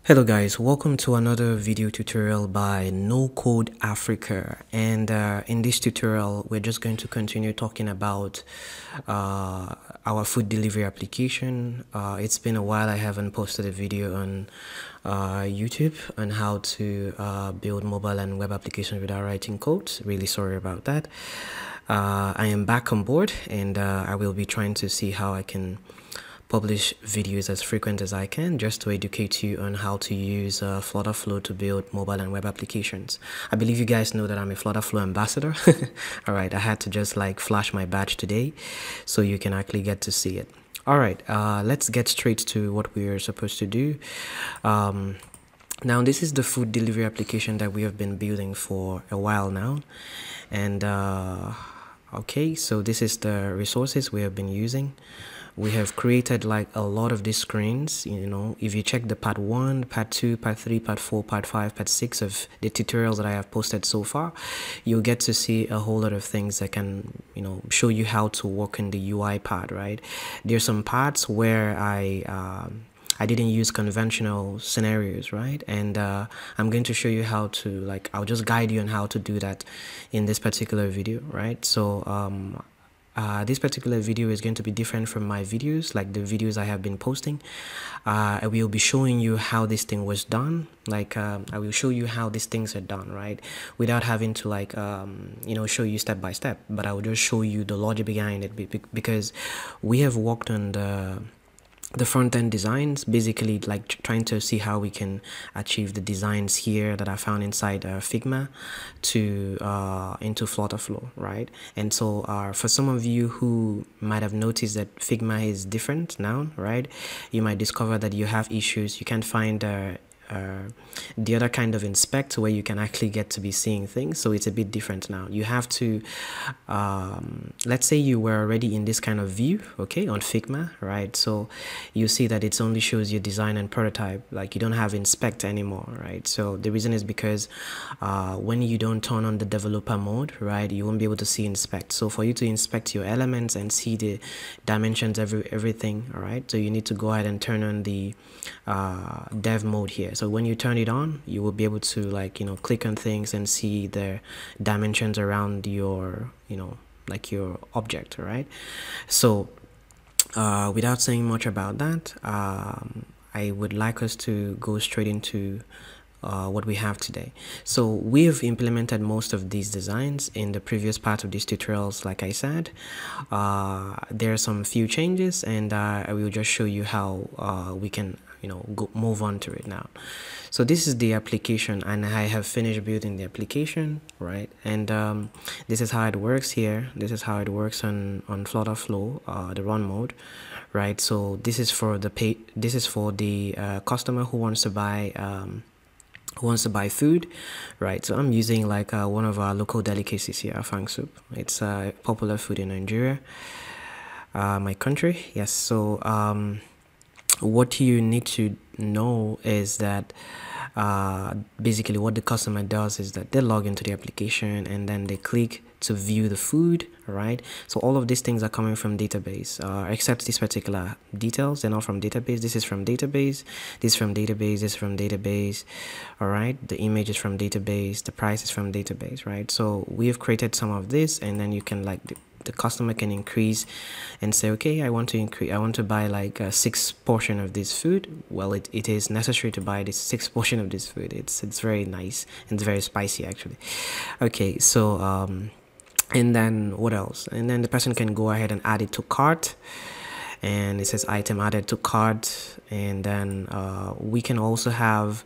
Hello guys, welcome to another video tutorial by Nocode Africa, and in this tutorial we're just going to continue talking about our food delivery application. It's been a while I haven't posted a video on YouTube on how to build mobile and web applications without writing codes. Really sorry about that. I am back on board, and I will be trying to see how I can publish videos as frequent as I can, just to educate you on how to use FlutterFlow to build mobile and web applications. I believe you guys know that I'm a FlutterFlow ambassador. All right, I had to just like flash my badge today so you can actually get to see it. All right, let's get straight to what we're supposed to do. Now, this is the food delivery application that we have been building for a while now. And okay, so this is the resources we have been using. We have created like a lot of these screens. You know, if you check the part 1, part 2, part 3, part 4, part 5, part 6 of the tutorials that I have posted so far, you'll get to see a whole lot of things that can, you know, show you how to work in the UI part, right? There's some parts where I didn't use conventional scenarios, right? And I'm going to show you how to, like, I'll just guide you on how to do that in this particular video, right? So this particular video is going to be different from my videos, like the videos I have been posting. I will be showing you how this thing was done. Like I will show you how these things are done, right? Without having to like you know, show you step by step, but I will just show you the logic behind it, because we have worked on the front-end designs, basically like trying to see how we can achieve the designs here that I found inside Figma to into FlutterFlow, right? And so for some of you who might have noticed that Figma is different now, right? You might discover that you have issues. You can't find the other kind of inspect where you can actually get to be seeing things, so it's a bit different now. You have to let's say you were already in this kind of view, okay, on Figma, right? So you see that it only shows you design and prototype, like you don't have inspect anymore, right? So the reason is because when you don't turn on the developer mode, right, you won't be able to see inspect. So for you to inspect your elements and see the dimensions, everything, all right, so you need to go ahead and turn on the dev mode here. So when you turn it on, you will be able to, like, you know, click on things and see the dimensions around your, you know, like your object, right? So without saying much about that, I would like us to go straight into what we have today. So we have implemented most of these designs in the previous part of these tutorials. Like I said, there are some few changes, and I will just show you how we can, you know, move on to it now. So this is the application, and I have finished building the application, right? And this is how it works here. This is how it works on FlutterFlow, the run mode, right? So this is for the customer who wants to buy food, right? So I'm using like one of our local delicacies here, afang soup. It's a popular food in Nigeria, my country. Yes. So what you need to know is that basically what the customer does is that they log into the application and then they click to view the food, right? So all of these things are coming from database, except these particular details. They're not from database. This is from database, this is from database, this is from database, all right? The image is from database, the price is from database, right? So we have created some of this, and then you can, like, the customer can increase and say, okay, I want to buy like 6 portion of this food. Well, it is necessary to buy this 6 portion of this food. It's very nice and it's very spicy, actually. Okay, so and then what else? And then the person can go ahead and add it to cart, and it says item added to cart. And then we can also have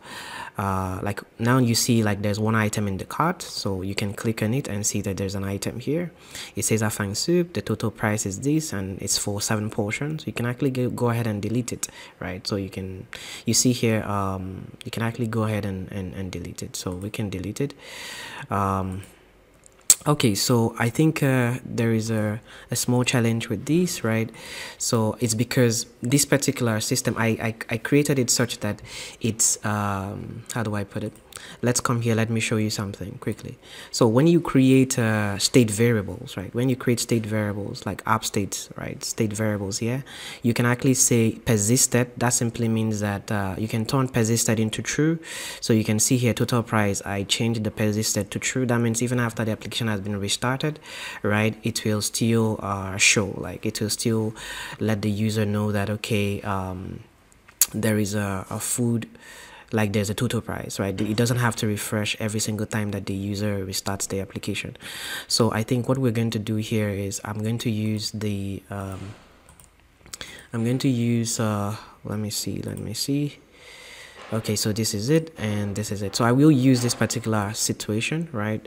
like, now you see like there's one item in the cart, so you can click on it and see that there's an item here. It says afang soup, the total price is this, and it's for 7 portions. You can actually go ahead and delete it, right? So you see here, you can actually go ahead and delete it. So we can delete it. Okay, so I think there is a small challenge with this, right? So it's because this particular system, I created it such that it's how do I put it? let's come here. Let me show you something quickly. So when you create state variables, right? When you create state variables like app states, right? State variables here, you can actually say persisted. That simply means that you can turn persisted into true. So you can see here total price. I changed the persisted to true. That means even after the application has been restarted, right, it will still show, like it will still let the user know that okay, there is a food, like there's a total price, right? It doesn't have to refresh every single time that the user restarts the application. So I think what we're going to do here is I'm going to use the let me see. Okay, so this is it and this is it. So I will use this particular situation, right?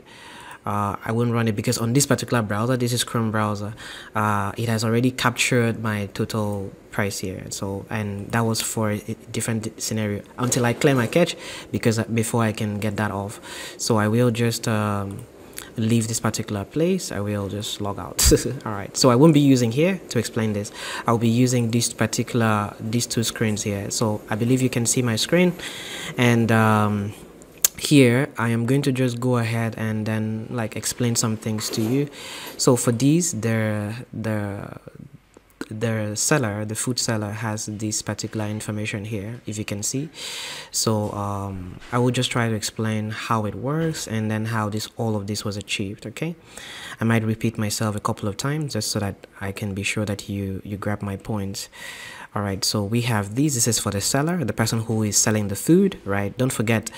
I won't run it because on this particular browser, this is Chrome browser, it has already captured my total price here. So, and that was for a different scenario until I clear my cache, because before I can get that off. So I will just leave this particular place. I will just log out. All right, so I won't be using here to explain this. I'll be using these two screens here. So I believe you can see my screen, and here I am going to just go ahead and then like explain some things to you. So for these, the seller, the food seller, has this particular information here, if you can see. So I will just try to explain how it works and then how all of this was achieved. Okay, I might repeat myself a couple of times just so that I can be sure that you grab my points. All right, so we have these. This is for the seller, the person who is selling the food, right? Don't forget,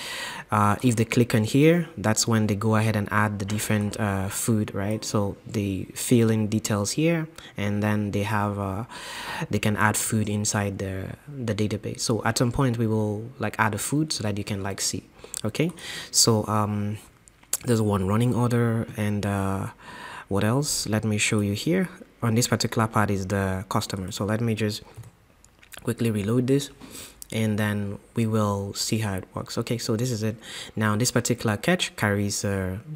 if they click on here, that's when they go ahead and add the different food, right? So they fill in details here, and then they have they can add food inside the database. So at some point we will like add a food so that you can like see. Okay, so there's one running order, and what else? Let me show you here. On this particular part is the customer. So let me just quickly reload this, and then we will see how it works. Okay, so this is it. Now this particular catch carries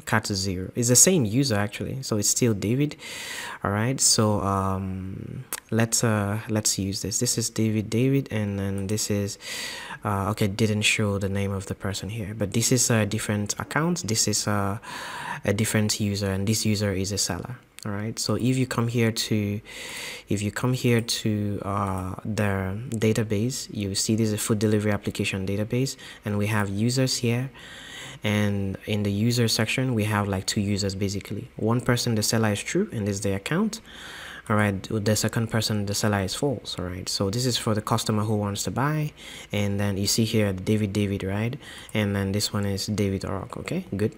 cat 0. It's the same user actually, so it's still David. All right, so let's use this. This is David, and then this is okay, didn't show the name of the person here, but this is a different account. This is a different user, and this user is a seller. All right, so if you come here to the database, you see this is a food delivery application database, and we have users here, and in the user section we have like two users basically. One person, the seller, is true and this is the account. All right, the second person, the seller, is false. All right, so this is for the customer who wants to buy, and then you see here David, right? And then this one is David Rock. Okay, good.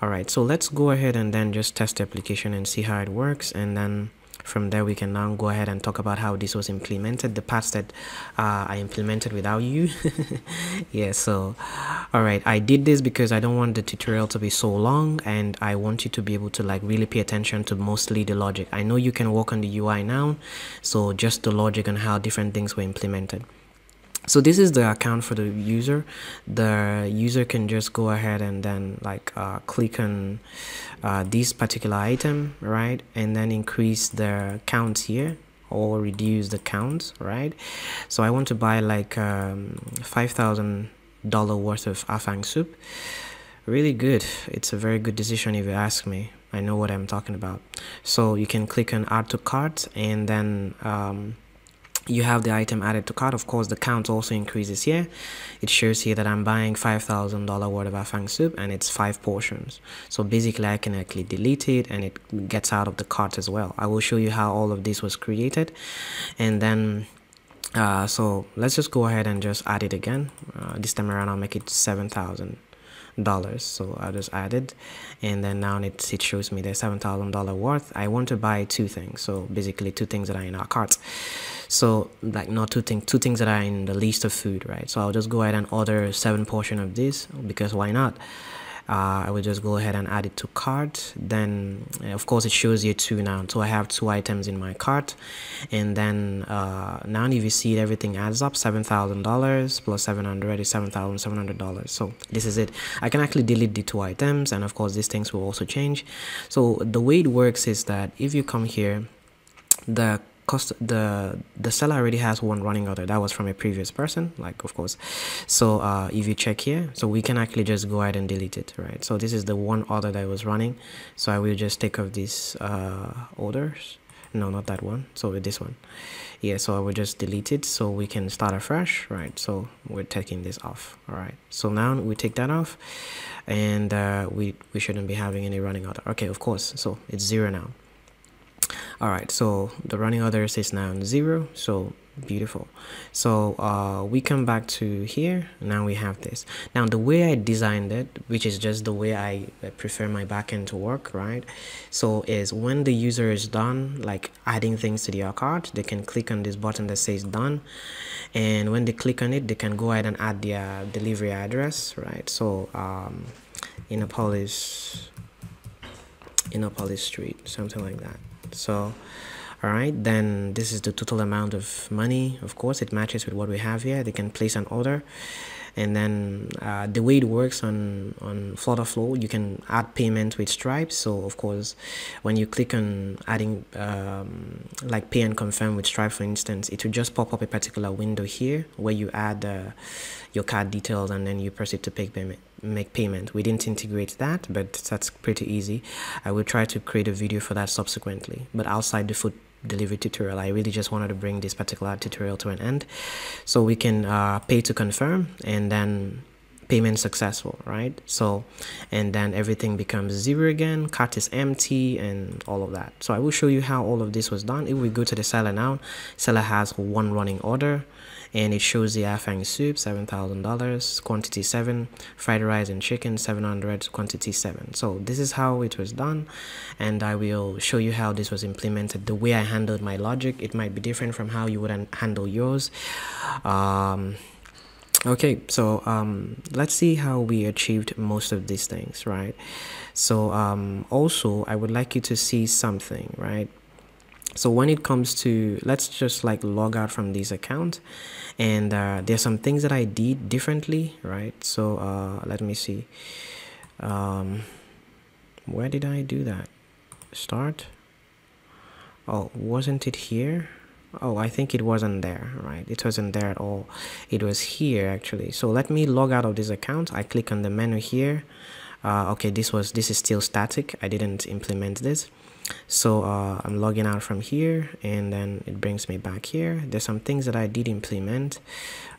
All right, so let's go ahead and then just test the application and see how it works, and then from there we can now go ahead and talk about how this was implemented, the parts that I implemented without you. Yeah, so all right, I did this because I don't want the tutorial to be so long, and I want you to be able to like really pay attention to mostly the logic. I know you can work on the UI now, so just the logic on how different things were implemented. So this is the account for the user. The user can just go ahead and then like click on this particular item, right, and then increase the count here or reduce the count, right? So I want to buy like $5,000 worth of afang soup. Really good. It's a very good decision if you ask me. I know what I'm talking about. So you can click on add to cart, and then you have the item added to cart. Of course, the count also increases here. It shows here that I'm buying $5,000 worth of afang soup, and it's 5 portions. So basically I can actually delete it, and it gets out of the cart as well. I will show you how all of this was created, and then so let's just go ahead and just add it again. This time around I'll make it $7,000. So I'll just add it, and then now it shows me there's $7,000 worth. I want to buy 2 things, so basically 2 things that are in our cart. So like not 2 things that are in the list of food, right? So I'll just go ahead and order 7 portion of this, because why not? I will just go ahead and add it to cart. Then of course it shows you 2 now, so I have 2 items in my cart, and then now if you see it, everything adds up. $7,000 plus 700 is $7,700. So this is it. I can actually delete the 2 items, and of course these things will also change. So the way it works is that if you come here, the the seller already has one running order that was from a previous person, like, of course. So if you check here, so we can actually just go ahead and delete it, right? So this is the one order that was running, so I will just take off these orders. No, not that one, so with this one. Yeah, so I will just delete it so we can start afresh, right? So we're taking this off. All right, so now we take that off, and we shouldn't be having any running order. Okay, of course, so it's 0 now. All right, so the running orders is now 0, so beautiful. So we come back to here. Now we have this. Now the way I designed it, which is just the way I prefer my backend to work, right? So is when the user is done like adding things to their cart, they can click on this button that says done, and when they click on it, they can go ahead and add their delivery address, right? So Innopolis Street, something like that. So all right, then this is the total amount of money. Of course, it matches with what we have here. They can place an order, and then the way it works on FlutterFlow, you can add payment with Stripe. So of course, when you click on adding like pay and confirm with Stripe, for instance, it will just pop up a particular window here where you add your card details, and then you proceed to make payment. We didn't integrate that, but that's pretty easy. I will try to create a video for that subsequently, but outside the food delivery tutorial, I really just wanted to bring this particular tutorial to an end. So we can pay to confirm, and then payment successful, right? So, and then everything becomes 0 again, cart is empty, and all of that. So I will show you how all of this was done. If we go to the seller now, seller has one running order, and it shows the afang soup, $7,000, quantity 7, fried rice and chicken 700, quantity 7. So this is how it was done, and I will show you how this was implemented. The way I handled my logic, it might be different from how you would handle yours. Okay, so let's see how we achieved most of these things, right? So also I would like you to see something, right? So when it comes to, let's just like log out from this account, and there's some things that I did differently, right? So let me see, where did I do that? Start. Oh, wasn't it here? Oh, I think it wasn't there, right? It wasn't there at all. It was here actually. So let me log out of this account. I click on the menu here. Okay, this is still static. I didn't implement this. So I'm logging out from here, and then it brings me back here. There's some things that I did implement.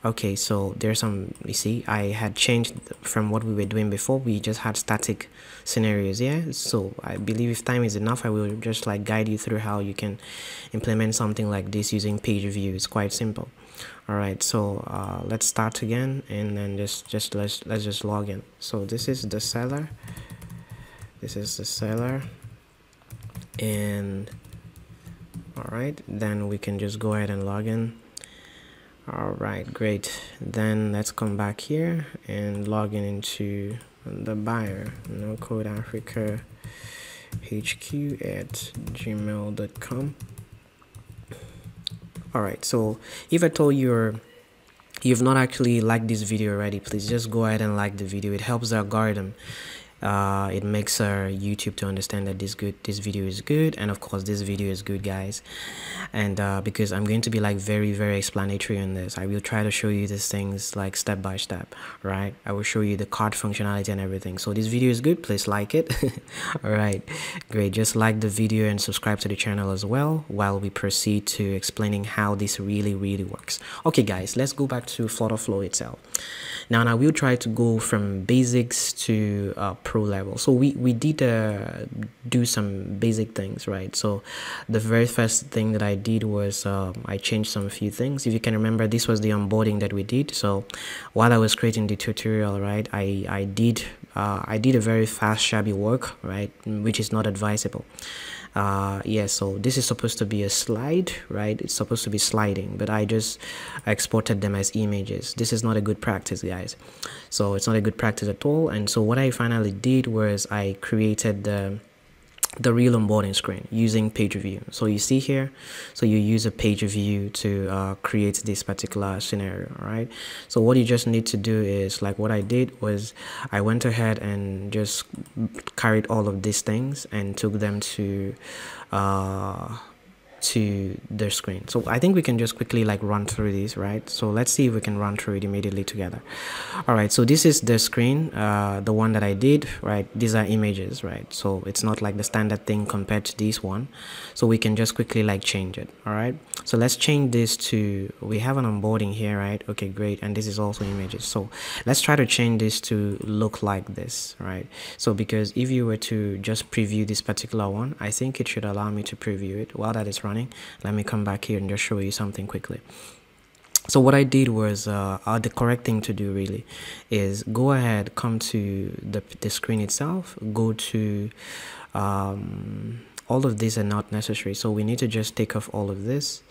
Okay, so there's some, you see, I had changed from what we were doing before. We just had static scenarios here. So I believe if time is enough, I will just like guide you through how you can implement something like this using page view. It's quite simple. All right, so let's start again, and then let's just log in. So this is the seller. And all right, then we can just go ahead and log in. All right, great. Then let's come back here and log in into the buyer, Nocode Africa HQ at gmail.com. All right, so if I told you've not actually liked this video already, please just go ahead and like the video. It helps the algorithm. It makes YouTube to understand that this video is good, and of course this video is good, guys. And because I'm going to be like very explanatory on this, I will try to show you these things like step by step, right? I will show you the card functionality and everything. So this video is good, please like it. All right, great. Just like the video and subscribe to the channel as well while we proceed to explaining how this really works. Okay guys, let's go back to FlutterFlow itself. Now I will try to go from basics to pro level. So we did do some basic things, right? So the very first thing that I did was I changed some few things. If you can remember, this was the onboarding that we did. So while I was creating the tutorial, right, I did a very fast shabby work, right, which is not advisable. Yeah, so this is supposed to be a slide, right? It's supposed to be sliding, but I just exported them as images. This is not a good practice, guys. So it's not a good practice at all. And so what I finally did was I created the real onboarding screen using page view. So you see here, so you use a page view to create this particular scenario, right? So what you just need to do is, like what I did was I went ahead and just carried all of these things and took them to to the screen. So I think we can just quickly like run through these, right? So let's see if we can run through it immediately together. All right, so this is the screen, the one that I did, right? These are images, right? So it's not like the standard thing compared to this one. So we can just quickly like change it. All right, so let's change this to, we have an onboarding here, right? Okay, great. And this is also images. So let's try to change this to look like this, right? So because if you were to just preview this particular one, I think it should allow me to preview it while that is running. Let me come back here and just show you something quickly. So what I did was, the correct thing to do really is go ahead, come to the screen itself, go to, all of these are not necessary. So we need to just take off all of this.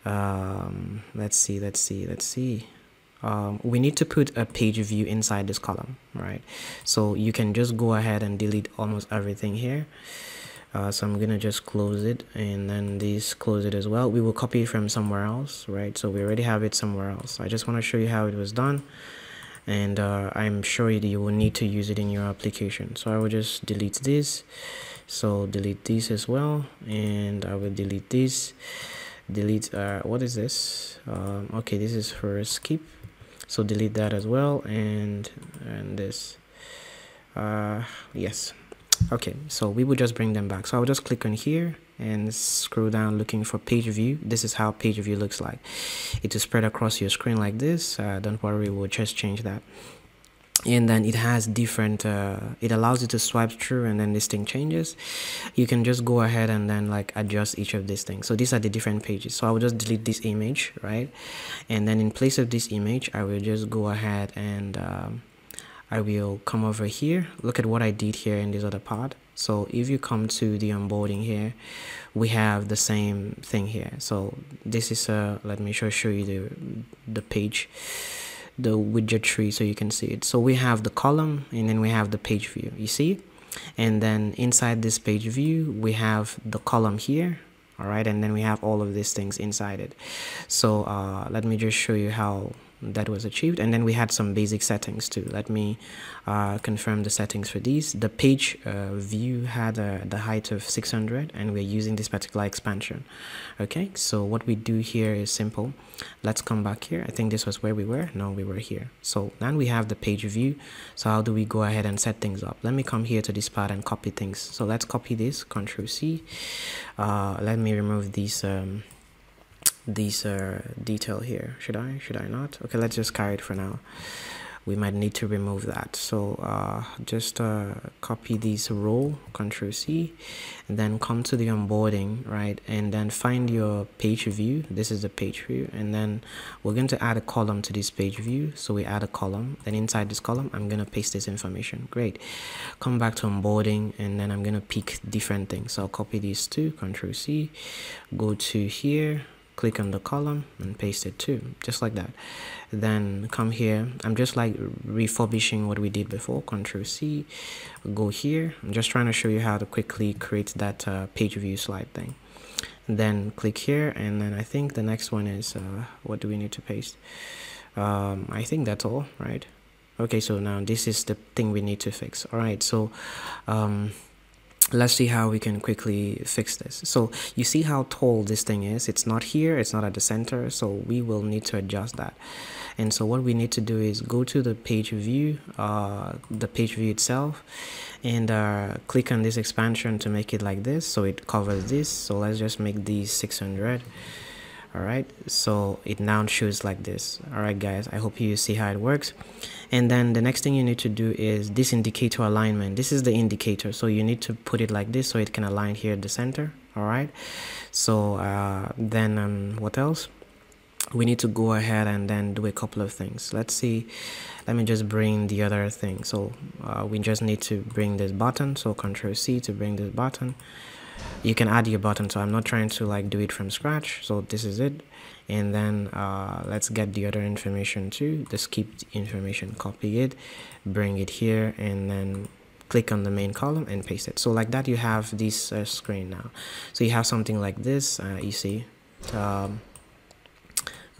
Let's see. We need to put a page view inside this column, right? So you can just go ahead and delete almost everything here. So I'm gonna just close it, and then this, close it as well. We will copy it from somewhere else, right? So we already have it somewhere else. I just want to show you how it was done, and I'm sure you will need to use it in your application. So I will just delete this, so delete this as well, and I will delete this, delete what is this? Okay, this is for skip, so delete that as well, and this, yes. Okay, so we will just bring them back. So I'll just click on here and scroll down looking for page view. This is how page view looks like. It is spread across your screen like this. Don't worry, we'll just change that. And then it has different, it allows you to swipe through, and then this thing changes. You can just go ahead and then like adjust each of these things. So these are the different pages. So I will just delete this image, right? And then in place of this image, I will just go ahead and I will come over here. Look at what I did here in this other part. So if you come to the onboarding here, we have the same thing here. So this is let me show you the page, the widget tree, so you can see it. So we have the column, and then we have the page view, you see? And then inside this page view, we have the column here. All right, and then we have all of these things inside it. So let me just show you how that was achieved. And then we had some basic settings too. Let me confirm the settings for these. The page view had the height of 600, and we're using this particular expansion. Okay, so what we do here is simple. Let's come back here. I think this was where we were. No, we were here. So now we have the page view. So how do we go ahead and set things up? Let me come here to this part and copy things. So let's copy this, Control C. Let me remove these detail here. Should I not? Okay, let's just carry it for now. We might need to remove that. So just copy this row, Control C, and then come to the onboarding, right? And then find your page view. This is the page view, and then we're going to add a column to this page view. So we add a column, then inside this column I'm going to paste this information. Great. Come back to onboarding, and then I'm going to pick different things. So I'll copy these two, Control C, go to here, click on the column and paste it too, just like that. Then come here. I'm just like refurbishing what we did before. Control C, go here. I'm just trying to show you how to quickly create that page view slide thing. And then click here, and then I think the next one is what do we need to paste? I think that's all, right? Okay, so now this is the thing we need to fix. All right, so let's see how we can quickly fix this. So you see how tall this thing is. It's not here, it's not at the center, so we will need to adjust that. And so what we need to do is go to the page view itself, and click on this expansion to make it like this, so it covers this. So let's just make these 600. All right, so it now shows like this. All right guys, I hope you see how it works. And then the next thing you need to do is this indicator alignment. This is the indicator, so you need to put it like this so it can align here at the center. All right, so then what else? We need to go ahead and then do a couple of things. Let's see, let me just bring the other thing. So we just need to bring this button, so Control C to bring this button. You can add your button, so I'm not trying to like do it from scratch. So this is it. And then let's get the other information too, the skip information, copy it, bring it here, and then click on the main column and paste it. So like that you have this screen now. So you have something like this, you see.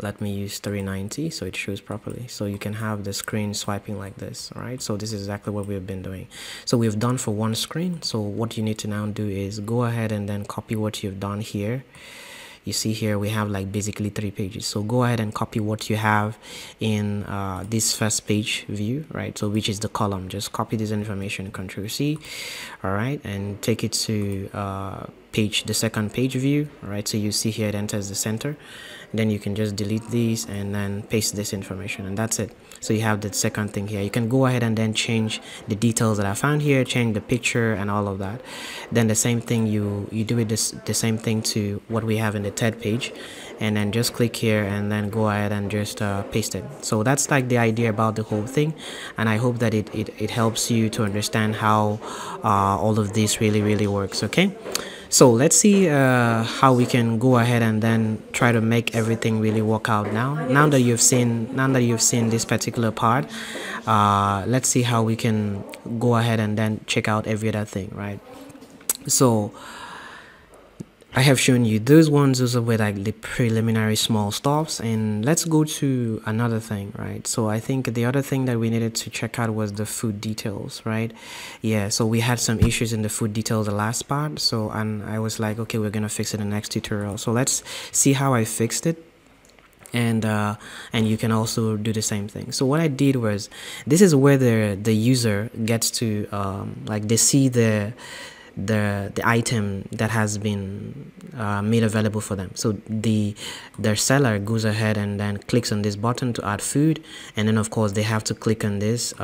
let me use 390 so it shows properly. So you can have the screen swiping like this. All right, so this is exactly what we've been doing. So we've done for one screen. So what you need to now do is go ahead and then copy what you've done here. You see here we have like basically 3 pages, so go ahead and copy what you have in this first page view, right? So which is the column. Just copy this information, Control C, all right, and take it to the second page view. All right, so you see here it enters the center. Then you can just delete these and then paste this information, and that's it. So you have the second thing here. You can go ahead and then change the details that I found here, change the picture and all of that. Then the same thing, you do it the same thing to what we have in the third page, and then just click here and then go ahead and just paste it. So that's like the idea about the whole thing, and I hope that it helps you to understand how all of this really works. Okay, so let's see how we can go ahead and then try to make everything really work out now that you've seen this particular part. Let's see how we can go ahead and then check out every other thing, right? So I have shown you those ones. Those are like the preliminary small stops, and let's go to another thing, right? So I think the other thing that we needed to check out was the food details, right? Yeah, so we had some issues in the food details the last part, so and I was like, okay, we're gonna fix it in the next tutorial. So let's see how I fixed it, and you can also do the same thing. So what I did was, this is where the user gets to like they see the item that has been made available for them. So their seller goes ahead and then clicks on this button to add food, and then of course they have to click on this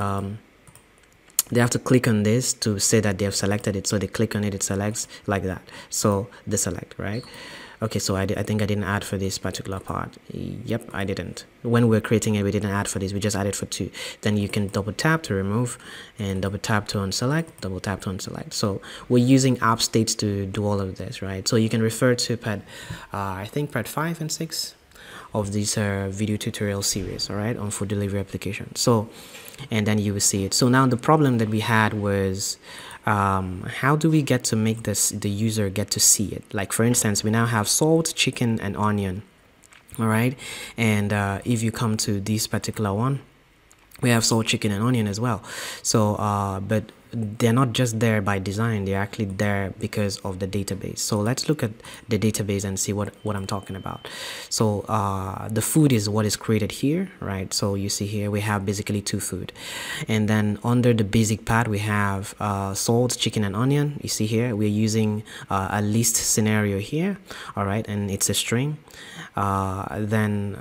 to say that they have selected it. So they click on it, it selects like that, so they select, right? Okay, so I think I didn't add for this particular part. Yep, I didn't. When we were creating it, we didn't add for this. We just added for 2. Then you can double tap to remove, and double tap to unselect, double tap to unselect. So we're using app states to do all of this, right? So you can refer to I think part 5 and 6 of this video tutorial series, all right, on food delivery application. So, and then you will see it. So now the problem that we had was, how do we get to make the user get to see it? Like for instance, we now have salt, chicken, and onion, all right? And if you come to this particular one, we have salt, chicken, and onion as well. So but they're not just there by design, they're actually there because of the database. So let's look at the database and see what I'm talking about. So the food is what is created here, right? So you see here we have basically 2 food, and then under the basic part we have salt, chicken, and onion. You see here we're using a list scenario here, all right, and it's a string. Then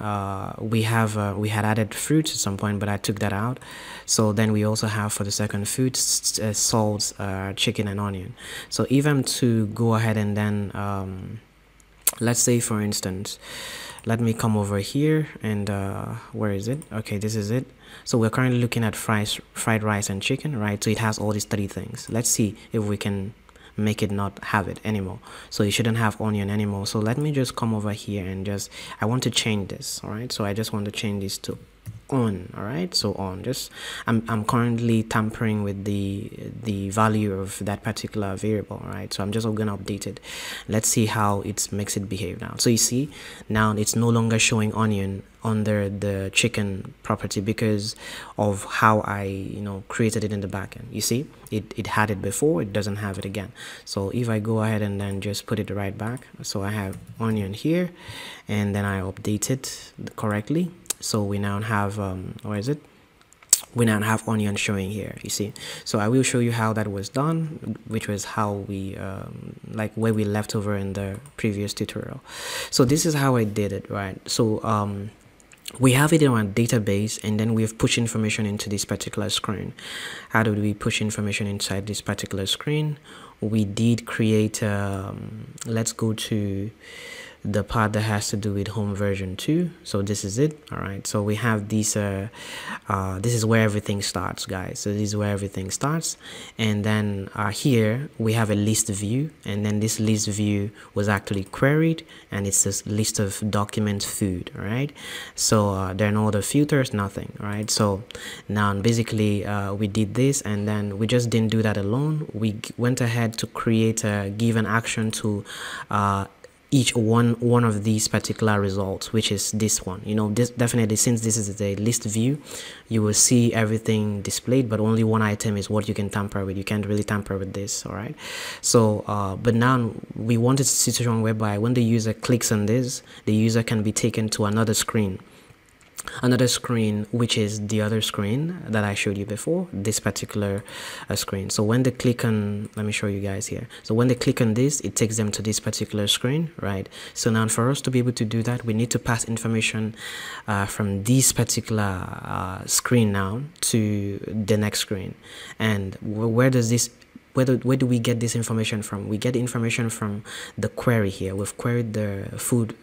we had added fruit at some point, but I took that out. So then we also have for the second food salt, chicken, and onion. So if I'm to go ahead and then let's say for instance, let me come over here and where is it? Okay, this is it. So we're currently looking at fried rice and chicken, right? So it has all these 3 things. Let's see if we can make it not have it anymore. So you shouldn't have onion anymore. So let me just come over here and I want to change this, all right? So I just want to change this to on, all right? So on, just I'm currently tampering with the value of that particular variable, right? So I'm just gonna update it. Let's see how it makes it behave now. So you see now it's no longer showing onion under the chicken property because of how I created it in the backend. You see it had it before, it doesn't have it again. So if I go ahead and then just put it right back, so I have onion here, and then I update it correctly. So we now have where is it? We now have onion showing here, you see. So I will show you how that was done, which was how we like where we left over in the previous tutorial. So this is how I did it, right? So we have it in our database, and then we've pushed information into this particular screen. How do we push information inside this particular screen? We did create let's go to the part that has to do with home version 2. So this is it, all right? So we have these this is where everything starts, guys. So this is where everything starts, and then here we have a list view, and then this list view was actually queried, and it's this list of document food, all right? So there are no other filters, nothing, all right? So now basically we did this, and then we just didn't do that alone. We went ahead to create a given action to each one of these particular results, which is this one. You know, this definitely, since this is the list view, you will see everything displayed, but only one item is what you can tamper with. You can't really tamper with this. All right. So but now we want a situation whereby when the user clicks on this, the user can be taken to another screen, which is the other screen that I showed you before, this particular screen. So when they click on, let me show you guys here. So when they click on this, it takes them to this particular screen, right? So now for us to be able to do that, we need to pass information from this particular screen now to the next screen. And where does this, where do we get this information from? We get information from the query here. We've queried the food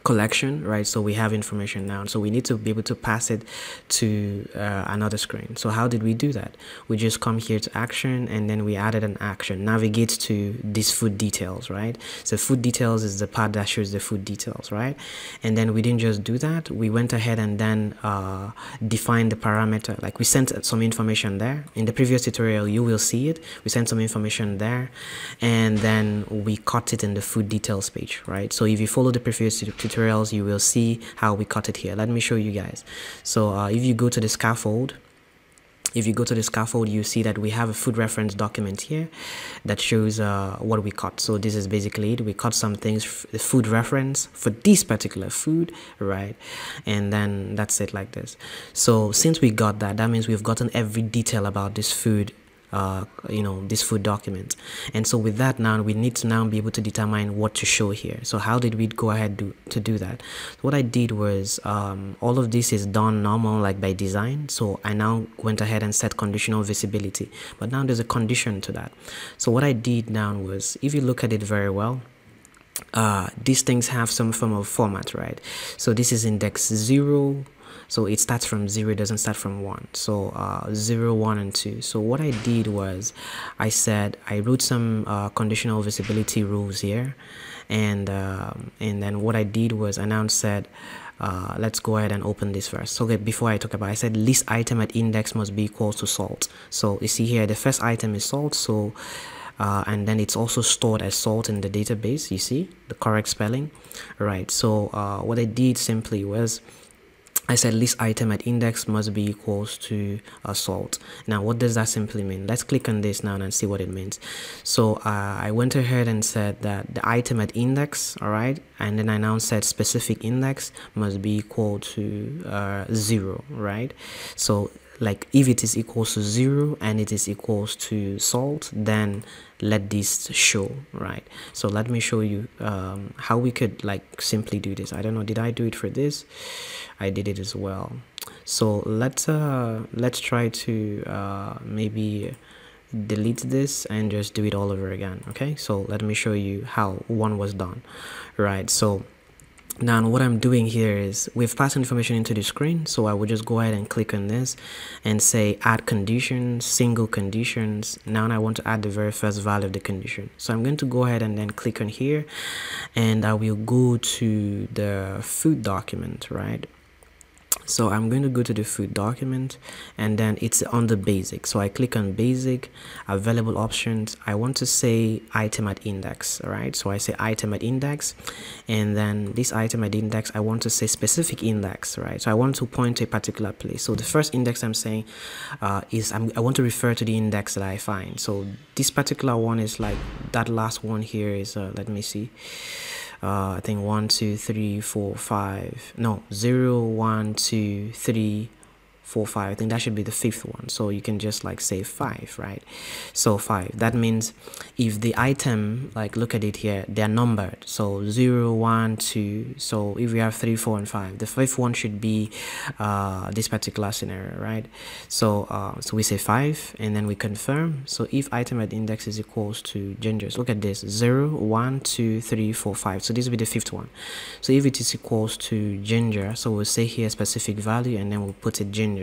collection, right? So we have information now, so we need to be able to pass it to another screen. So how did we do that? We just come here to action, and then we added an action, navigate to this food details, right? So food details is the part that shows the food details, right? And then we didn't just do that, we went ahead and then defined the parameter. Like we sent some information there. In the previous tutorial you will see it, we sent some information there, and then we cut it in the food details page, right? So if you follow the previous tutorials, you will see how we cut it here. Let me show you guys. So if you go to the scaffold, you see that we have a food reference document here that shows what we cut. So this is basically it. We cut some things, the food reference for this particular food, right? And then that's it, like this. So since we got that, that means we've gotten every detail about this food, you know, this food document. And so with that, now we need to now be able to determine what to show here. So how did we go ahead to do that? So what I did was all of this is done normal, like by design. So I now went ahead and set conditional visibility, but now there's a condition to that. So what I did now was, if you look at it very well, these things have some form of format, right? So this is index 0. So it starts from 0, it doesn't start from 1. So 0, 1, and 2. So what I did was I wrote some conditional visibility rules here, and then what I did was I now said, let's go ahead and open this first. So okay, before I talk about it, I said list item at index must be equal to salt. So you see here the first item is salt, so and then it's also stored as salt in the database. You see the correct spelling, right? So what I did simply was I said list item at index must be equals to salt. Now what does that simply mean? Let's click on this now and see what it means. So I went ahead and said that the item at index, all right, and then I now said specific index must be equal to 0, right? So like if it is equals to 0 and it is equals to salt, then let this show, right? So let me show you how we could like simply do this. I don't know, did I do it for this? I did it as well. So let's try to maybe delete this and just do it all over again. Okay, so let me show you how one was done, right? So now what I'm doing here is we've passed information into the screen, so I will just go ahead and click on this and say add conditions, single conditions. Now I want to add the very first value of the condition, so I'm going to go ahead and then click on here, and I will go to the food document, right? So I'm going to go to the food document, and then it's on the basic. So I click on basic, available options. I want to say item at index, all right? So I say item at index, and then this item at index, I want to say specific index, right? So I want to point to a particular place. So the first index I'm saying is I want to refer to the index that I find. So this particular one is like that last one here is let me see. I think 1, 2, 3, 4, 5. No, 0, 1, 2, 3, 4, 5. I think that should be the fifth one. So you can just like say 5, right? So 5. That means if the item, like look at it here, they're numbered. So 0, 1, 2. So if we have 3, 4, and 5, the fifth one should be this particular scenario, right? So so we say 5, and then we confirm. So if item at index is equals to gingers, look at this, 0, 1, 2, 3, 4, 5. So this will be the fifth one. So if it is equals to ginger, so we'll say here specific value, and then we'll put it ginger.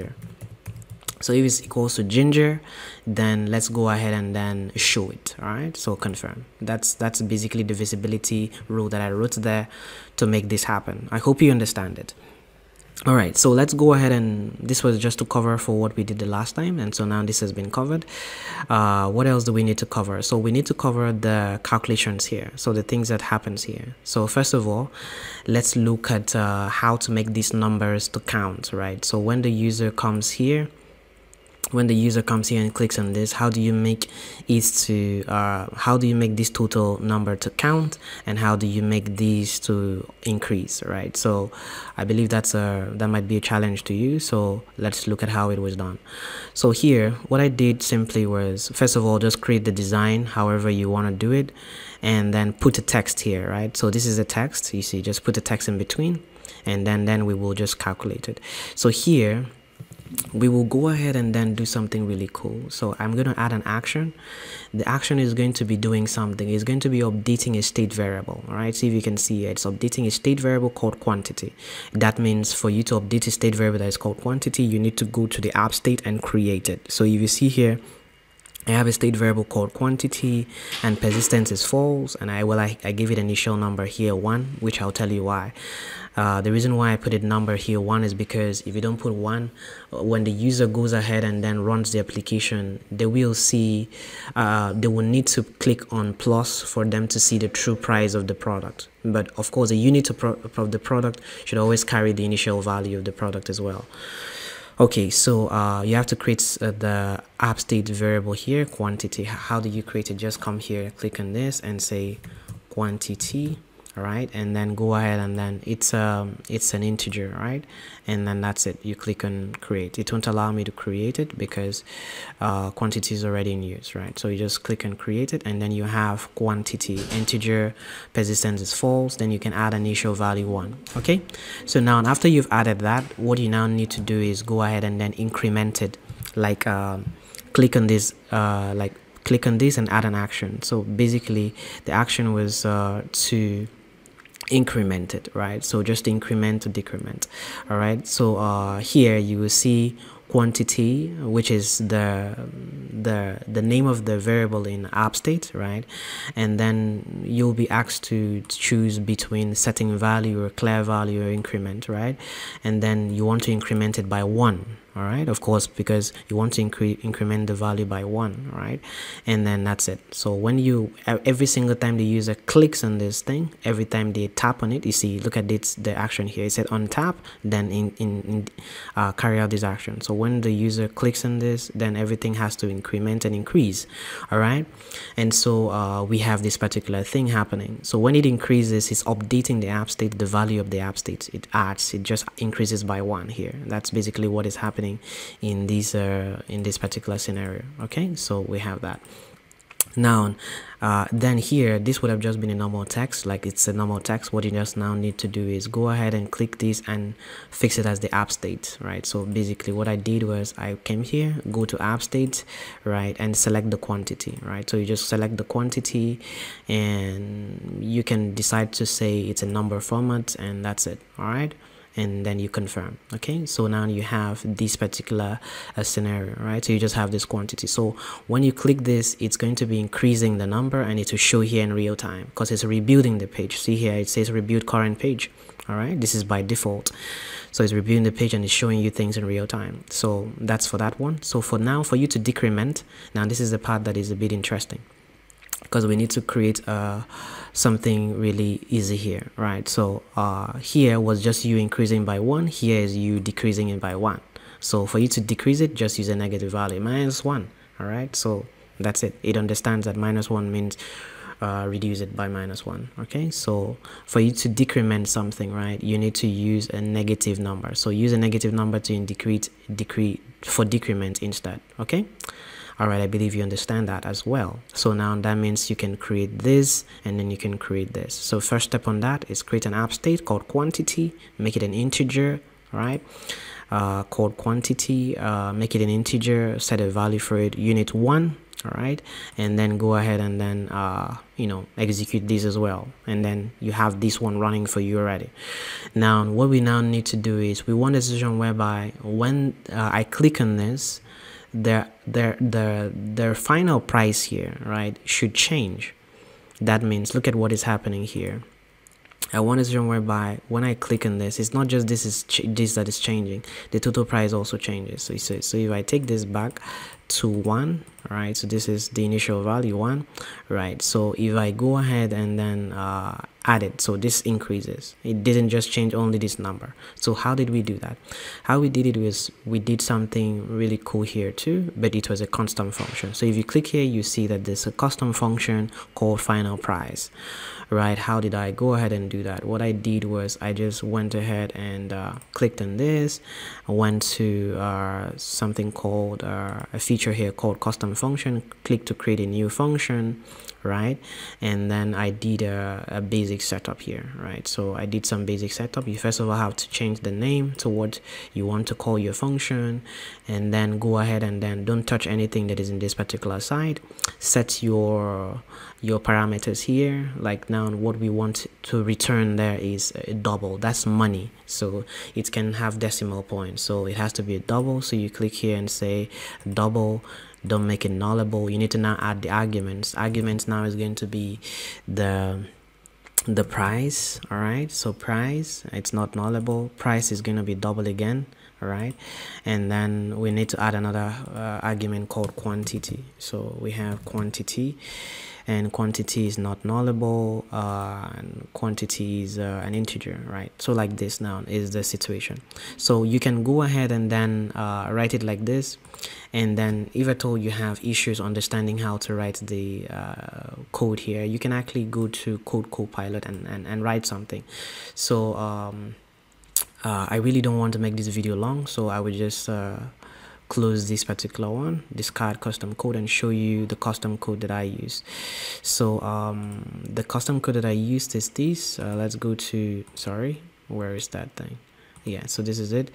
So if it's equals to ginger, then let's go ahead and then show it. All right, so confirm. That's basically the visibility rule that I wrote there to make this happen. I hope you understand it. All right, so let's go ahead, and this was just to cover for what we did the last time, and so now this has been covered. What else do we need to cover? So we need to cover the calculations here, so the things that happens here. So first of all, let's look at how to make these numbers to count, right? So when the user comes here, and clicks on this, how do you make this total number to count, and how do you make these to increase, right? So I believe that might be a challenge to you, so let's look at how it was done. So here what I did simply was, first of all, just create the design however you want to do it, and then put a text here, right? So this is a text, you see, just put the text in between, and then we will just calculate it. So here we will go ahead and then do something really cool. So I'm going to add an action. The action is going to be doing something. It's going to be updating a state variable. All right, see if you can see it. It's updating a state variable called quantity. That means for you to update a state variable that is called quantity, you need to go to the app state and create it. So if you see here, I have a state variable called quantity, and persistence is false, and I give it initial number here 1, which I'll tell you why. The reason why I put it number here 1 is because if you don't put 1, when the user goes ahead and then runs the application, they will see, they will need to click on plus for them to see the true price of the product. But of course, the unit of the product should always carry the initial value of the product as well. Okay, so you have to create the app state variable here, quantity. How do you create it? Just come here, click on this, and say quantity. All right, and then go ahead, and then it's an integer, right? And then that's it. You click on create. It won't allow me to create it because quantity is already in use, right? So you just click on create it, and then you have quantity, integer, persistence is false. Then you can add initial value 1. Okay, so now after you've added that, what you now need to do is go ahead and then increment it, like click on this, click on this and add an action. So basically the action was to increment it, right? So just increment to decrement. All right, so here you will see quantity, which is the name of the variable in app state, right? And then you'll be asked to choose between setting value or clear value or increment, right? And then you want to increment it by 1. All right, of course, because you want to increment the value by 1, right? And then that's it. So when you, every single time the user clicks on this thing, every time they tap on it, you see, look at this, the action here, it said on tap, then carry out this action. So when the user clicks on this, then everything has to increment and increase. All right, and so we have this particular thing happening. So when it increases, it's updating the app state, the value of the app state. It just increases by 1 here. That's basically what is happening in this particular scenario. Okay, so we have that. Now then here, this would have just been a normal text, like it's a normal text. What you just now need to do is go ahead and click this and fix it as the app state, right? So basically what I did was I came here, go to app state, right, and select the quantity, right? So you just select the quantity, and you can decide to say it's a number format, and that's it. All right, and then you confirm. Okay, so now you have this particular scenario, right? So you just have this quantity. So when you click this, it's going to be increasing the number, and it will show here in real time because it's rebuilding the page. See here, it says rebuild current page. All right, this is by default. So it's reviewing the page and it's showing you things in real time. So that's for that one. So for now, for you to decrement, now this is the part that is a bit interesting, because we need to create something really easy here, right? So here was just you increasing by 1, here is you decreasing it by 1. So for you to decrease it, just use a negative value, -1. All right, so that's it. It understands that -1 means reduce it by -1. Okay, so for you to decrement something, right, you need to use a negative number. So use a negative number to decrement instead. Okay, all right, I believe you understand that as well. So now that means you can create this, and then you can create this. So first step on that is create an app state called quantity, make it an integer, right? Called quantity, make it an integer, set a value for it, unit 1. All right, and then go ahead and then execute this as well, and then you have this one running for you already. Now what we now need to do is we want a situation whereby when I click on this, their final price here, right, should change. That means look at what is happening here. I want a situation whereby when I click on this, it's not just this that is changing, the total price also changes. So if I take this back to 1, right, so this is the initial value 1, right, so if I go ahead and then add it, so this increases. It didn't just change only this number. So how did we do that? How we did it was we did something really cool here too, but it was a custom function. So if you click here, you see that there's a custom function called final price, right? How did I go ahead and do that? What I did was I just went ahead and clicked on this. I went to something called a feature here called custom function, click to create a new function, right? And then I did a basic setup here, right? So I did some basic setup. You first of all have to change the name to what you want to call your function, and then go ahead and then don't touch anything that is in this particular side. Set your parameters here. Like now what we want to return there is a double. That's money, so it can have decimal points, so it has to be a double. So you click here and say double. Don't make it nullable. You need to now add the arguments. Arguments now is going to be the price. All right, so price, it's not nullable. Price is going to be double again. All right, and then we need to add another argument called quantity. So we have quantity, and quantity is not nullable, and quantity is an integer, right? So like this now is the situation. So you can go ahead and then write it like this, and then if at all you have issues understanding how to write the code here, you can actually go to Code Copilot and write something. So I really don't want to make this video long, so I would just close this particular one, discard custom code, and show you the custom code that I use. So the custom code that I used is this. Let's go to, sorry, where is that thing? Yeah, so this is it.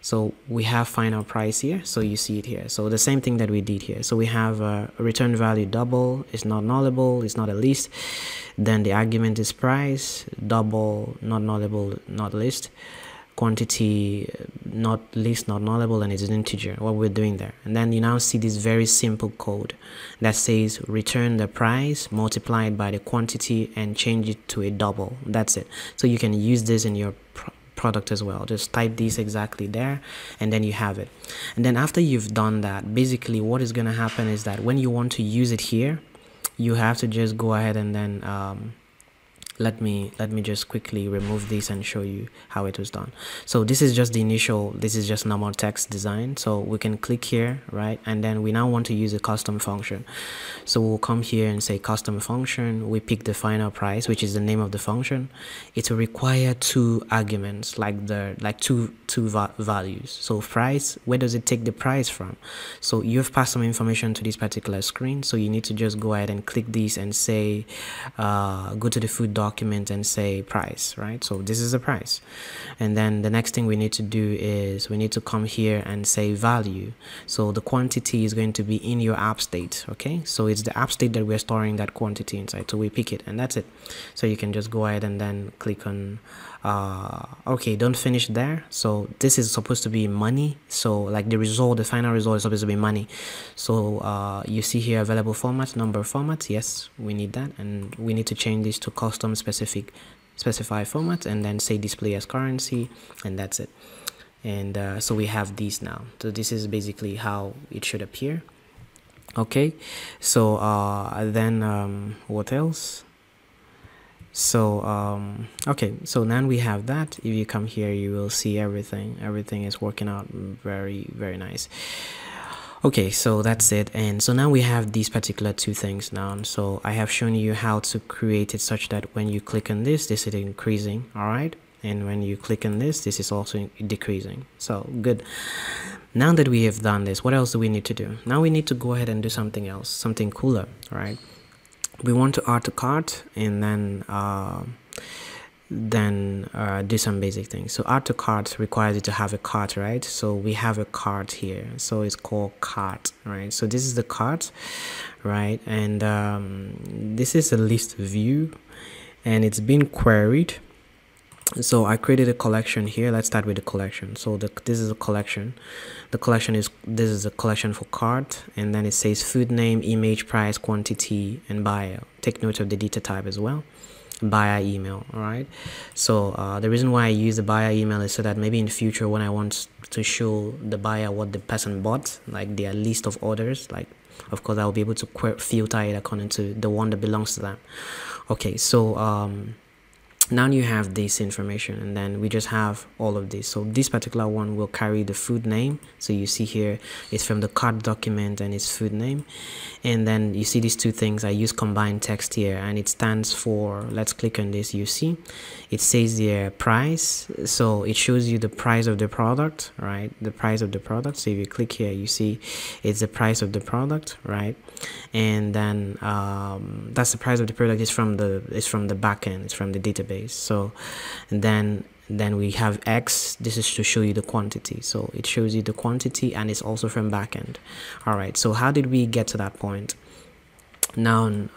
So we have final price here, so you see it here. So the same thing that we did here. So we have return value double, it's not nullable, it's not a list. Then the argument is price, double, not nullable, not list. Quantity, not list, not nullable, and it's an integer, what we're doing there. And then you now see this very simple code that says return the price multiplied by the quantity and change it to a double. That's it. So you can use this in your product as well. Just type this exactly there, and then you have it. And then after you've done that, basically what is going to happen is that when you want to use it here, you have to just go ahead and then let me just quickly remove this and show you how it was done. So this is just the initial, this is just normal text design. So we can click here, right? And then we now want to use a custom function. So we'll come here and say custom function. We pick the final price, which is the name of the function. It will require 2 arguments, like two values. So price, where does it take the price from? So you've passed some information to this particular screen, so you need to just go ahead and click this and say go to the food document and say price, right? So this is the price. And then the next thing we need to do is we need to come here and say value. So the quantity is going to be in your app state. Okay, so it's the app state that we're storing that quantity inside, so we pick it, and that's it. So you can just go ahead and then click on okay, don't finish there. So this is supposed to be money, so like the result, the final result is supposed to be money. So you see here available format, number format, yes, we need that, and we need to change this to custom specify format, and then say display as currency, and that's it. And so we have these now. So this is basically how it should appear. Okay, so then what else? So okay, so now we have that. If you come here, you will see everything is working out very, very nice. Okay, so that's it. And so now we have these particular 2 things now. So I have shown you how to create it such that when you click on this is increasing, all right, and when you click on this is also decreasing. So good. Now that we have done this, what else do we need to do? Now we need to go ahead and do something else, something cooler, right? We want to add to cart, and then do some basic things. So add to cart requires you to have a cart, right? So we have a cart here, so it's called cart, right? So this is the cart, right? And this is a list view, and it's been queried. So I created a collection here. Let's start with the collection. So this is a collection. This is a collection for cart, and then it says food name, image, price, quantity, and bio. Take note of the data type as well. buyer email. All right, so the reason why I use the buyer email is so that maybe in the future when I want to show the buyer what the person bought, like their list of orders, like of course I'll be able to filter it according to the one that belongs to them. Okay, so now you have this information, and then we just have all of this. So this particular one will carry the food name. So you see here it's from the cart document and it's food name. And then you see these two things. I use combined text here, and it stands for, let's click on this. You see it says here price, so it shows you the price of the product, right? The price of the product. So if you click here, you see it's the price of the product, right? And then that's the price of the product. It's from the back end, it's from the database. So and then we have X. This is to show you the quantity, so it shows you the quantity, and it's also from backend. All right, so how did we get to that point? Now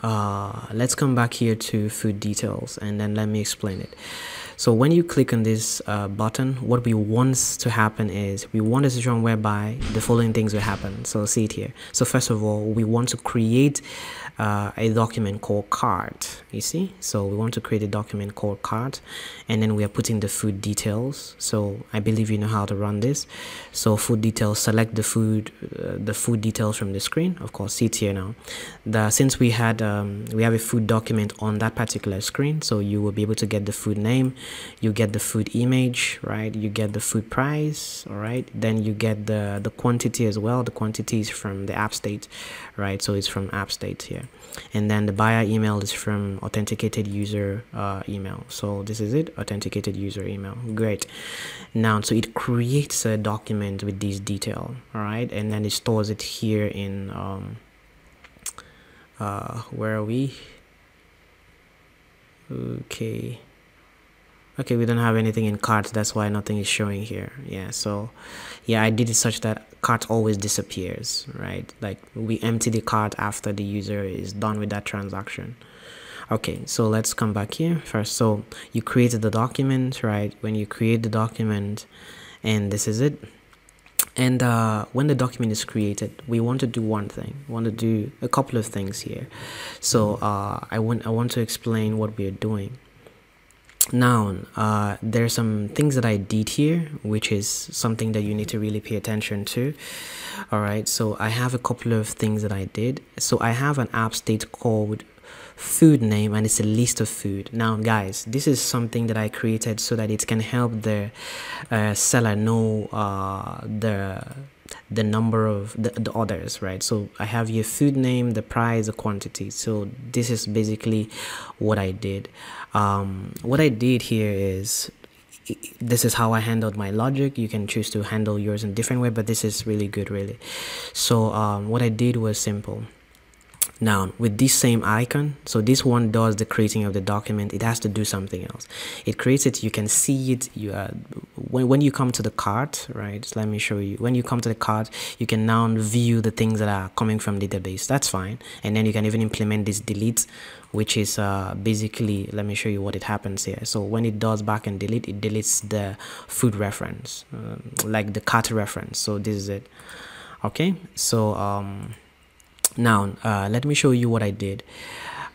let's come back here to food details, and then let me explain it. So when you click on this button, what we want to happen is we want a situation whereby the following things will happen. So see it here. So first of all, we want to create a document called cart. You see, so we want to create a document called cart, and then we are putting the food details. So I believe you know how to run this. So food details, select the food details from the screen. Of course, see it here now. Since we have a food document on that particular screen, so you will be able to get the food name, you get the food image, right? You get the food price, all right? Then you get the quantity as well. The quantity is from the app state, right? So it's from app state here. And then the buyer email is from authenticated user email. So this is it, authenticated user email. Great. Now, so it creates a document with these detail, all right? And then it stores it here in where are we? Okay, we don't have anything in cart, that's why nothing is showing here. Yeah, so yeah, I did it such that cart always disappears, right? Like we empty the cart after the user is done with that transaction. Okay, so let's come back here first. So you created the document, right? When you create the document, and this is it. And when the document is created, we want to do one thing. We want to do a couple of things here. So I want to explain what we are doing. Now, there are some things that I did here, which is something that you need to really pay attention to. All right, so I have a couple of things that I did. So I have an app state called food name, and it's a list of food. Now guys, this is something that I created so that it can help the seller know the number of the orders, right? So I have your food name, the price, the quantity. So this is basically what I did. What I did here is, this is how I handled my logic. You can choose to handle yours in a different way, but this is really good, really. So what I did was simple. Now with this same icon, so this one does the creating of the document. It has to do something else. It creates it, you can see it. When you come to the cart, right, so let me show you. When you come to the cart, you can now view the things that are coming from database. That's fine. And then you can even implement this delete, which is basically, let me show you what it happens here. So when it does back and delete, it deletes the food reference, like the cart reference. So this is it. Okay, so now let me show you what I did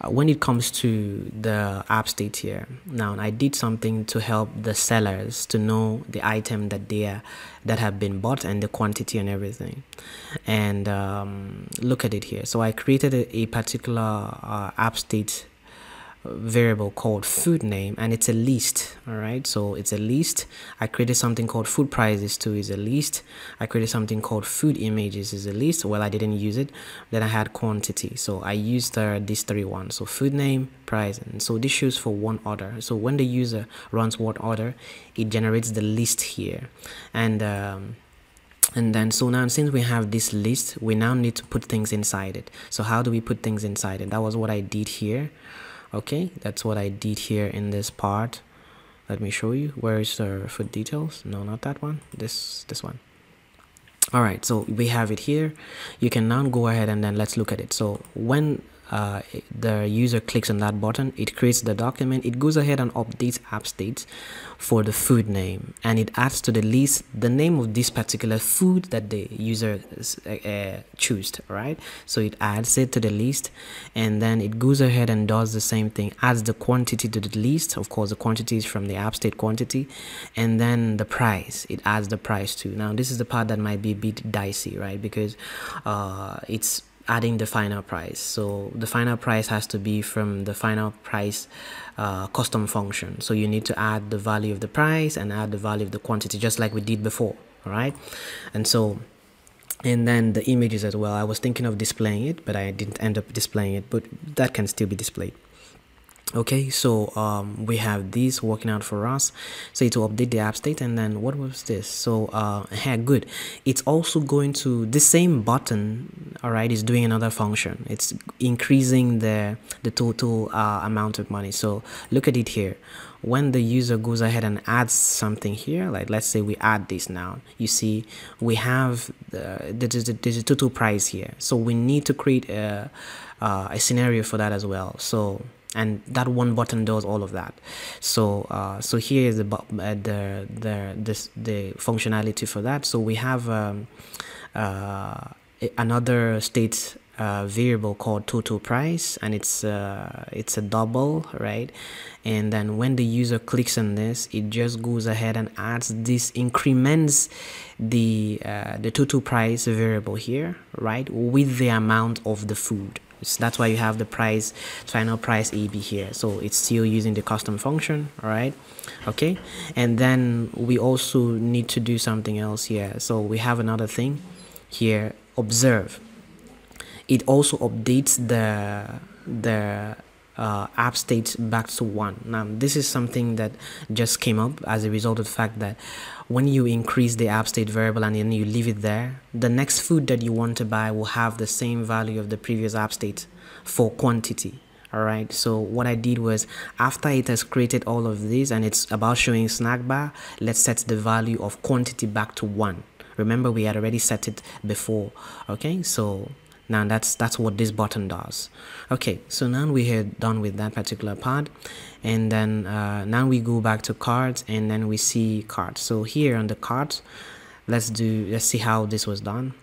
when it comes to the app state here. Now I did something to help the sellers to know the item that have been bought and the quantity and everything. And look at it here. So I created a particular app state variable called food name, and it's a list. All right, so it's a list. I created something called food prices too, is a list. I created something called food images, is a list. Well, I didn't use it. Then I had quantity, so I used these three ones. So food name, price, and so this shows for one order. So when the user runs one order, it generates the list here. And then so now, since we have this list, we now need to put things inside it. So how do we put things inside it? That was what I did here. Okay, that's what I did here in this part. Let me show you. Where is the food details? No, not that one. This one. All right, so we have it here. You can now go ahead and then let's look at it. So when the user clicks on that button, it creates the document. It goes ahead and updates app state for the food name, and it adds to the list the name of this particular food that the user choose, right? So it adds it to the list, and then it goes ahead and does the same thing, adds the quantity to the list. Of course, the quantity is from the app state quantity, and then the price, it adds the price too. Now this is the part that might be a bit dicey, right? Because it's adding the final price. So the final price has to be from the final price custom function. So you need to add the value of the price and add the value of the quantity, just like we did before. All right. And then the images as well. I was thinking of displaying it, but I didn't end up displaying it, but that can still be displayed. Okay, so we have this working out for us. So it will update the app state, and then what was this? So good. It's also going to, the same button, all right, is doing another function. It's increasing the total amount of money. So look at it here. When the user goes ahead and adds something here, like let's say we add this now, you see we have the total price here. So we need to create a scenario for that as well. So, and that one button does all of that. So so here is the functionality for that. So we have another state variable called total price, and it's a double, right? And then when the user clicks on this, it just goes ahead and adds this, increments the total price variable here, right, with the amount of the food. So that's why you have the price, final price AB here. So it's still using the custom function, all right? Okay, and then we also need to do something else here. So we have another thing here, observe. It also updates the app state back to 1. Now this is something that just came up as a result of the fact that when you increase the app state variable and then you leave it there, the next food that you want to buy will have the same value of the previous app state for quantity. All right, so what I did was, after it has created all of these and it's about showing snack bar, let's set the value of quantity back to 1. Remember, we had already set it before. Okay, so now that's what this button does. Okay, so now we are done with that particular part, and then now we go back to cards, and then we see cards. So here on the cards, let's see how this was done.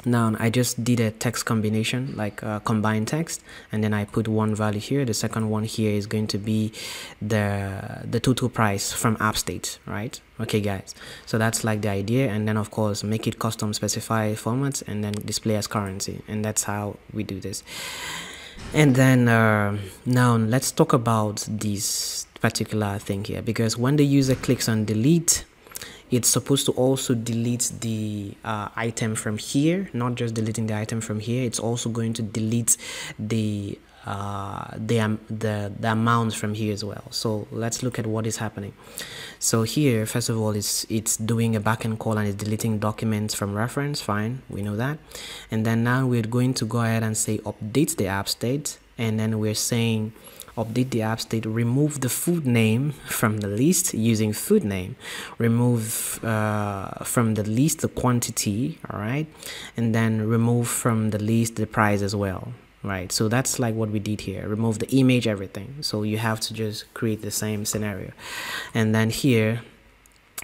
Now I just did a text combination, like combined text, and then I put one value here. The second one here is going to be the total price from app state, right? Okay guys, so that's like the idea, and then of course make it custom specify formats and then display as currency, and that's how we do this. And then now let's talk about this particular thing here, because when the user clicks on delete, it's supposed to also delete the item from here, not just deleting the item from here. It's also going to delete the amount from here as well. So let's look at what is happening. So here, first of all, it's doing a backend call and it's deleting documents from reference. Fine, we know that. And then now we're going to go ahead and say update the app state, and then we're saying update the app state, remove the food name from the list using food name, remove from the list the quantity, all right, and then remove from the list the price as well, right? So that's like what we did here, remove the image, everything. So you have to just create the same scenario. And then here,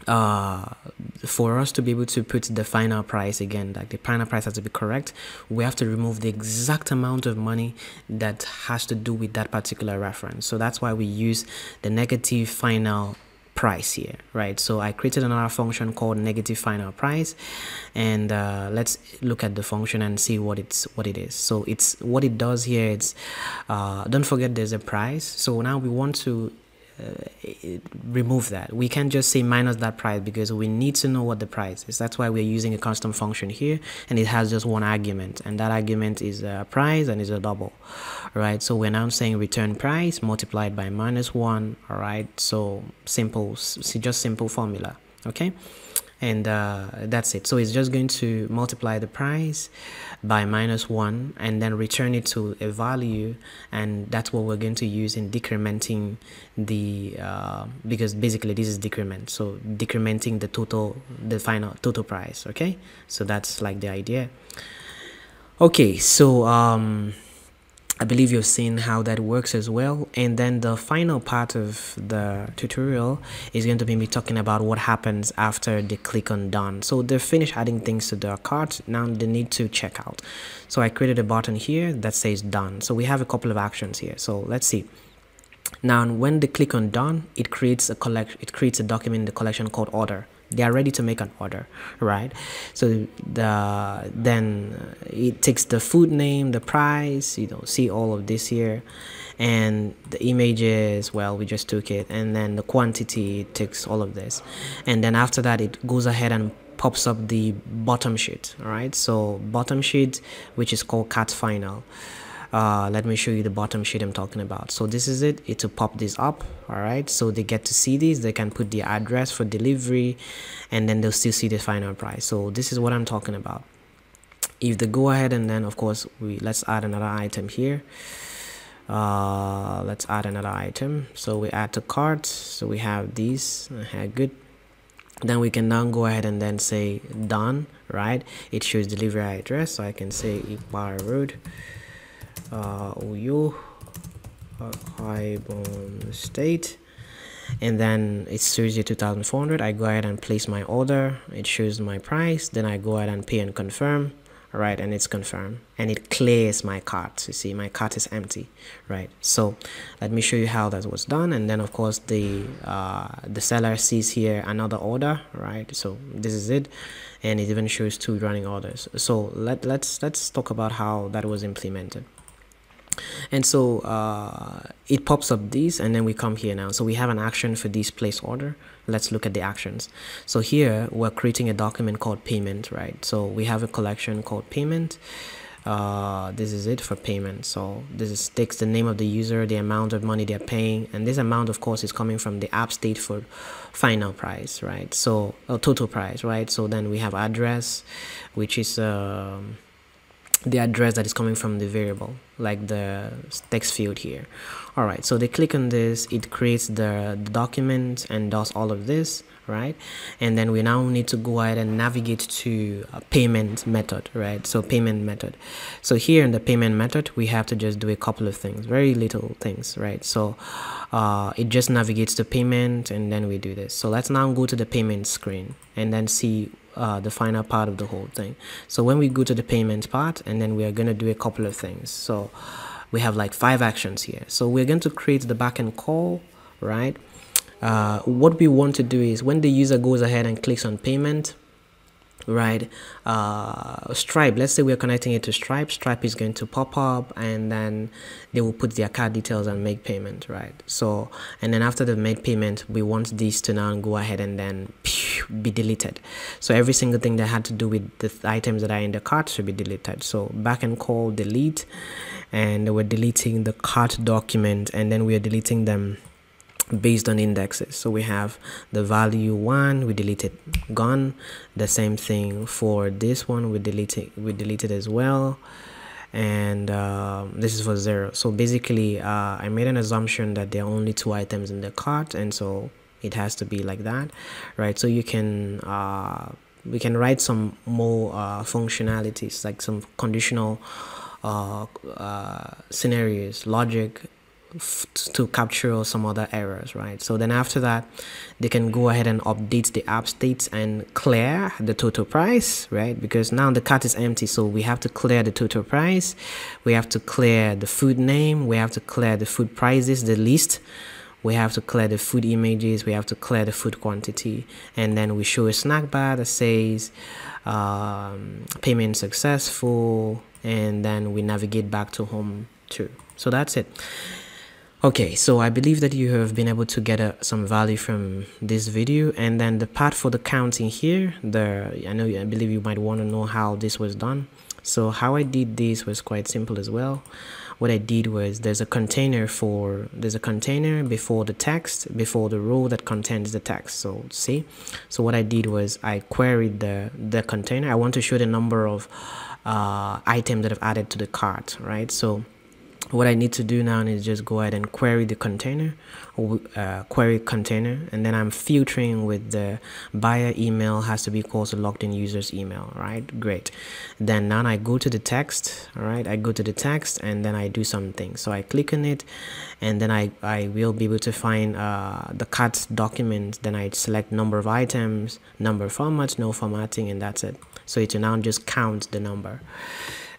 for us to be able to put the final price again, like the final price has to be correct, we have to remove the exact amount of money that has to do with that particular reference. So that's why we use the negative final price here, right? So I created another function called negative final price, and let's look at the function and see what it is. So it's what it does here. It's don't forget there's a price. So now we want to remove that. We can't just say minus that price because we need to know what the price is. That's why we're using a custom function here, and it has just one argument, and that argument is a price and is a double, right? So we're now saying return price multiplied by -1. all right, so simple, just simple formula. Okay, and that's it. So it's just going to multiply the price by -1 and then return it to a value, and that's what we're going to use in decrementing the because basically this is decrement, so decrementing the final total price. Okay, so that's like the idea. Okay, so I believe you've seen how that works as well. And then the final part of the tutorial is going to be me talking about what happens after they click on done. So they finish adding things to their cart. Now they need to check out. So I created a button here that says done. So we have a couple of actions here. So let's see. Now when they click on done, it creates a document in the collection called order. They are ready to make an order, right? So then it takes the food name, the price, see all of this here, and the images, well, we just took it, and then the quantity, it takes all of this, and then after that it goes ahead and pops up the bottom sheet. All right, so bottom sheet, which is called cart final. Let me show you the bottom sheet I'm talking about. So this is it. It will pop this up. All right, so they get to see this. They can put the address for delivery, and then they'll still see the final price. So this is what I'm talking about. If they go ahead and then of course let's add another item here. Let's add another item. So we add to cart. So we have these. Good. Then we can now go ahead and then say done. Right, it shows delivery address. So I can say Iqbal Road, Uyo, Ibom State, and then it shows you 2,400. I go ahead and place my order. It shows my price. Then I go ahead and pay and confirm. All right, and it's confirmed, and it clears my cart. You see, my cart is empty, right? So let me show you how that was done. And then of course the seller sees here another order, right? So this is it, and it even shows 2 running orders. So let's talk about how that was implemented. And so it pops up these, and then we come here now. So we have an action for this place order. Let's look at the actions. So here we're creating a document called payment, right? So we have a collection called payment. This is it for payment. So this takes the name of the user, the amount of money they're paying, and this amount of course is coming from the app state for final price, right? So total price, right? So then we have address, which is the address that is coming from the variable, like the text field here. All right, so they click on this, it creates the document and does all of this, right? And then we now need to go ahead and navigate to a payment method, right? So payment method. So here in the payment method, we have to just do a couple of things, very little things, right? So it just navigates to payment, and then we do this. So let's now go to the payment screen and then see the final part of the whole thing. So when we go to the payment part, and then we are going to do a couple of things. So we have like 5 actions here. So we're going to create the backend call, right? What we want to do is when the user goes ahead and clicks on payment, right, Stripe, let's say we're connecting it to Stripe is going to pop up, and then they will put their card details and make payment, right? So, and then after they've made payment, we want these to now go ahead and then be deleted. So every single thing that had to do with the items that are in the cart should be deleted. So backend call delete, and we're deleting the cart document, and then we are deleting them based on indexes. So we have the value 1, we deleted, gone. The same thing for this one, we deleted as well. And this is for 0. So basically I made an assumption that there are only 2 items in the cart, and so it has to be like that, right? So you can we can write some more functionalities, like some conditional scenarios, logic, to capture some other errors, right? So then after that, they can go ahead and update the app states and clear the total price, right? Because now the cart is empty, so we have to clear the total price, we have to clear the food name, we have to clear the food prices, the list, we have to clear the food images, we have to clear the food quantity, and then we show a snack bar that says payment successful, and then we navigate back to home too. So that's it. Okay, so I believe that you have been able to get some value from this video. And then the part for the counting here, I believe you might want to know how this was done. So how I did this was quite simple as well. What I did was there's a container before the text, before the row that contains the text. So see, so what I did was I queried the container. I want to show the number of items that I've added to the cart, right? So what I need to do now is just go ahead and query the container, or query container, and then I'm filtering with the buyer email has to be equal to logged in user's email. Right, great. Then now I go to the text. All right, I go to the text and then I do something. So I click on it, and then I will be able to find the cart document. Then I select number of items, number formats, no formatting, and that's it. So it will now just count the number.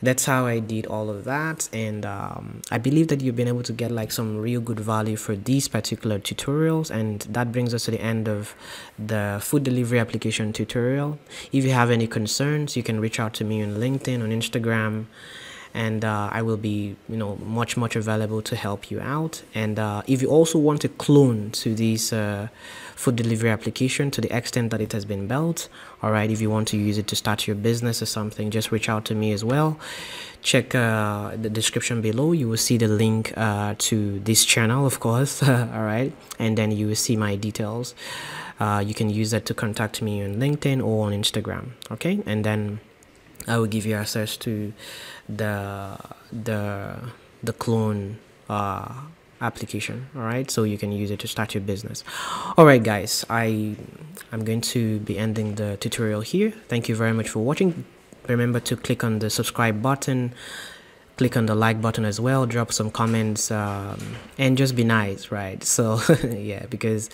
That's how I did all of that, and I believe that you've been able to get like some real good value for these particular tutorials. And that brings us to the end of the food delivery application tutorial. If you have any concerns, you can reach out to me on LinkedIn, on Instagram, and I will be much available to help you out. And if you also want to clone to this food delivery application to the extent that it has been built, all right, if you want to use it to start your business or something, just reach out to me as well. Check the description below. You will see the link to this channel, of course. All right, and then you will see my details. You can use that to contact me on LinkedIn or on Instagram. Okay, and then I will give you access to the clone application. All right, so you can use it to start your business. All right, guys, I'm going to be ending the tutorial here. Thank you very much for watching. Remember to click on the subscribe button, click on the like button as well, drop some comments, and just be nice, right? So yeah, because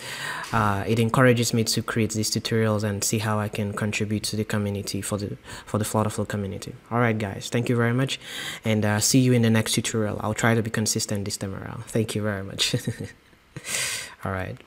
it encourages me to create these tutorials and see how I can contribute to the community, for the FlutterFlow community. All right, guys, thank you very much, and see you in the next tutorial. I'll try to be consistent this time around. Thank you very much. All right.